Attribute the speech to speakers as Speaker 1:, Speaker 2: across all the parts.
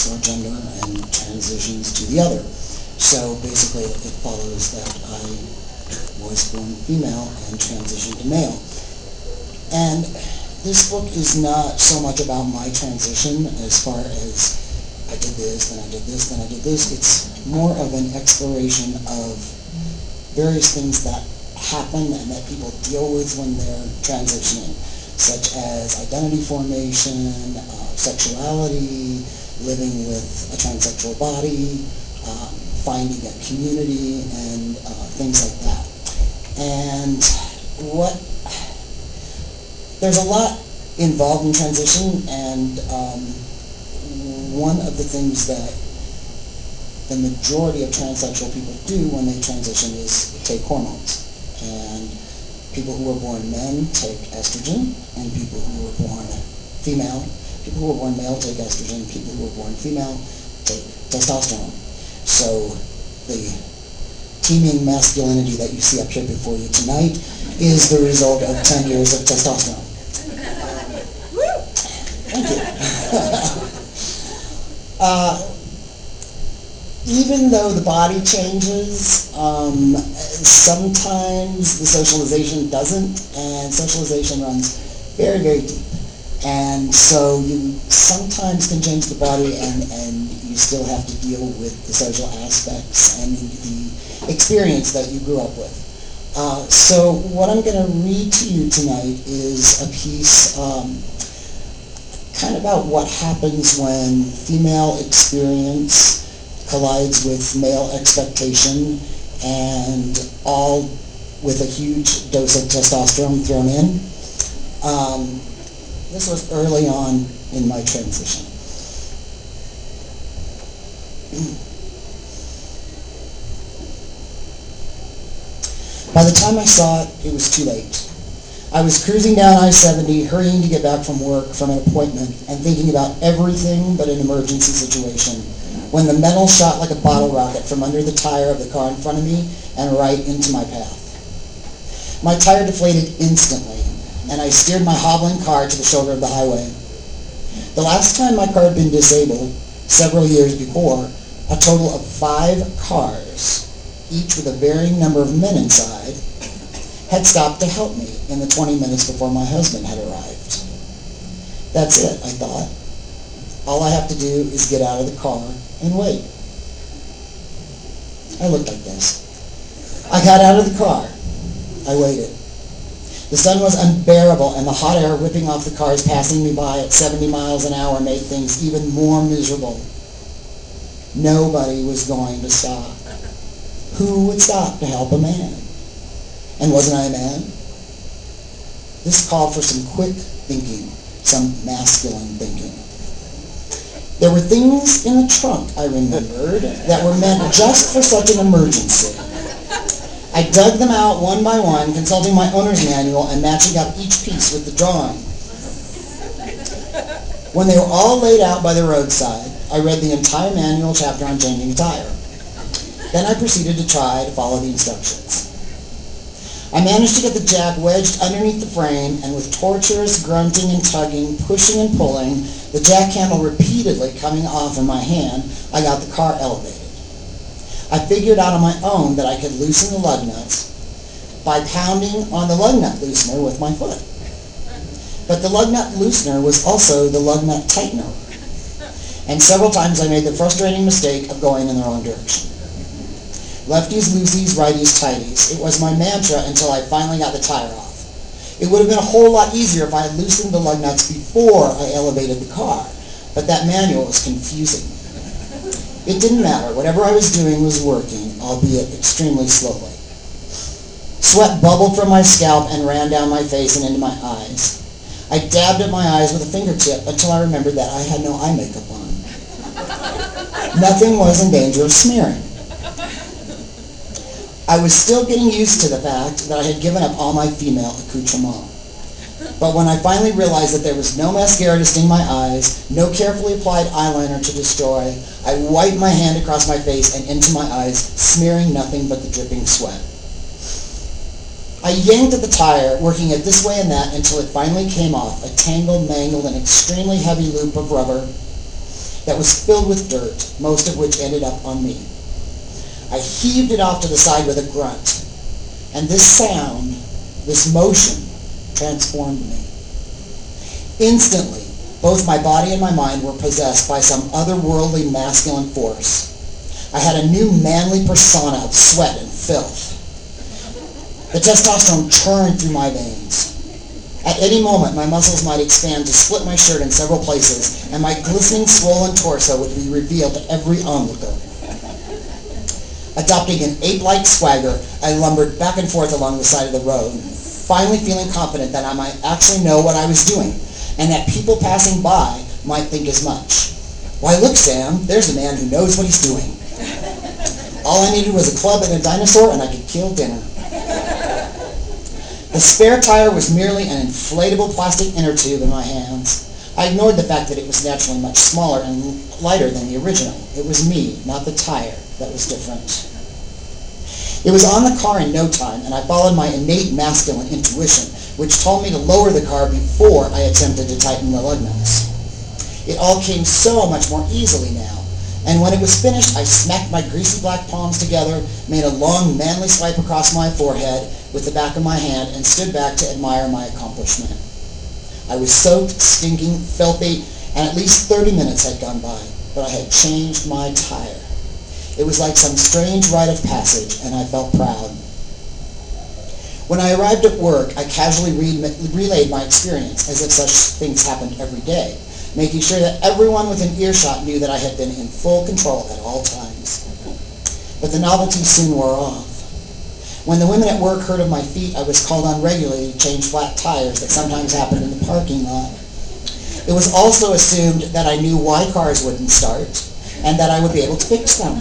Speaker 1: sex or gender and transitions to the other. So basically it follows that I was born female and transitioned to male. And this book is not so much about my transition as far as I did this, then I did this, then I did this. It's more of an exploration of various things that happen and that people deal with when they're transitioning, such as identity formation, sexuality, living with a transsexual body, finding a community, and things like that. And there's a lot involved in transition, and one of the things that the majority of transsexual people do when they transition is take hormones. And people who are born men take estrogen, and people who are born female, people who are born male take estrogen, people who are born female take testosterone. So the teeming masculinity that you see up here before you tonight is the result of 10 years of testosterone. Thank you. Even though the body changes, sometimes the socialization doesn't, and socialization runs very, very deep. And so you sometimes can change the body, and you still have to deal with the social aspects and the experience that you grew up with. So what I'm going to read to you tonight is a piece kind of about what happens when female experience collides with male expectation, and all with a huge dose of testosterone thrown in. This was early on in my transition. By the time I saw it, it was too late. I was cruising down I-70, hurrying to get back from work from an appointment, and thinking about everything but an emergency situation, when the metal shot like a bottle rocket from under the tire of the car in front of me and right into my path. My tire deflated instantly, and I steered my hobbling car to the shoulder of the highway. The last time my car had been disabled, several years before, a total of 5 cars, each with a varying number of men inside, had stopped to help me in the 20 minutes before my husband had arrived. That's it, I thought. All I have to do is get out of the car and wait. I looked like this. I got out of the car. I waited. The sun was unbearable, and the hot air ripping off the cars passing me by at 70 miles an hour made things even more miserable. Nobody was going to stop. Who would stop to help a man? And wasn't I a man? This called for some quick thinking, some masculine thinking. There were things in the trunk, I remembered, that were meant just for such an emergency. I dug them out one by one, consulting my owner's manual and matching up each piece with the drawing. When they were all laid out by the roadside, I read the entire manual chapter on changing a tire. Then I proceeded to try to follow the instructions. I managed to get the jack wedged underneath the frame, and with torturous grunting and tugging, pushing and pulling, the jack handle repeatedly coming off in my hand, I got the car elevated. I figured out on my own that I could loosen the lug nuts by pounding on the lug nut loosener with my foot. But the lug nut loosener was also the lug nut tightener, and several times I made the frustrating mistake of going in the wrong direction. Lefties, loosies, righties, tighties. It was my mantra until I finally got the tire off. It would have been a whole lot easier if I had loosened the lug nuts before I elevated the car, but that manual was confusing. It didn't matter. Whatever I was doing was working, albeit extremely slowly. Sweat bubbled from my scalp and ran down my face and into my eyes. I dabbed at my eyes with a fingertip until I remembered that I had no eye makeup on. Nothing was in danger of smearing. I was still getting used to the fact that I had given up all my female accoutrement. But when I finally realized that there was no mascara to sting my eyes, no carefully applied eyeliner to destroy, I wiped my hand across my face and into my eyes, smearing nothing but the dripping sweat. I yanked at the tire, working it this way and that until it finally came off, a tangled, mangled, and extremely heavy loop of rubber. that was filled with dirt, most of which ended up on me. I heaved it off to the side with a grunt, and this sound, this motion, transformed me. Instantly, both my body and my mind were possessed by some otherworldly masculine force. I had a new manly persona of sweat and filth. The testosterone churned through my veins. At any moment, my muscles might expand to split my shirt in several places, and my glistening, swollen torso would be revealed to every onlooker. Adopting an ape-like swagger, I lumbered back and forth along the side of the road, finally feeling confident that I might actually know what I was doing, and that people passing by might think as much. Why, look, Sam, there's a man who knows what he's doing. All I needed was a club and a dinosaur, and I could kill dinner. The spare tire was merely an inflatable plastic inner tube in my hands. I ignored the fact that it was naturally much smaller and lighter than the original. It was me, not the tire, that was different. It was on the car in no time, and I followed my innate masculine intuition, which told me to lower the car before I attempted to tighten the lug nuts. It all came so much more easily now, and when it was finished, I smacked my greasy black palms together, made a long, manly swipe across my forehead with the back of my hand, and stood back to admire my accomplishment. I was soaked, stinking, filthy, and at least 30 minutes had gone by, but I had changed my tire. It was like some strange rite of passage, and I felt proud. When I arrived at work, I casually relayed my experience as if such things happened every day, making sure that everyone within earshot knew that I had been in full control at all times. But the novelty soon wore off. When the women at work heard of my feat, I was called on regularly to change flat tires that sometimes happened in the parking lot. It was also assumed that I knew why cars wouldn't start, and that I would be able to fix them.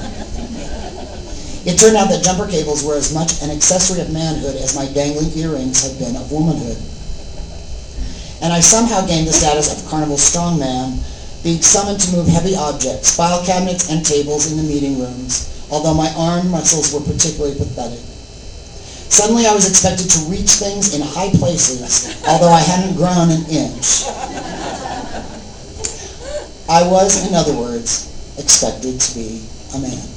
Speaker 1: It turned out that jumper cables were as much an accessory of manhood as my dangling earrings had been of womanhood. And I somehow gained the status of carnival strongman, being summoned to move heavy objects, file cabinets and tables in the meeting rooms, although my arm muscles were particularly pathetic. Suddenly I was expected to reach things in high places, although I hadn't grown an inch. I was, in other words, expected to be a man.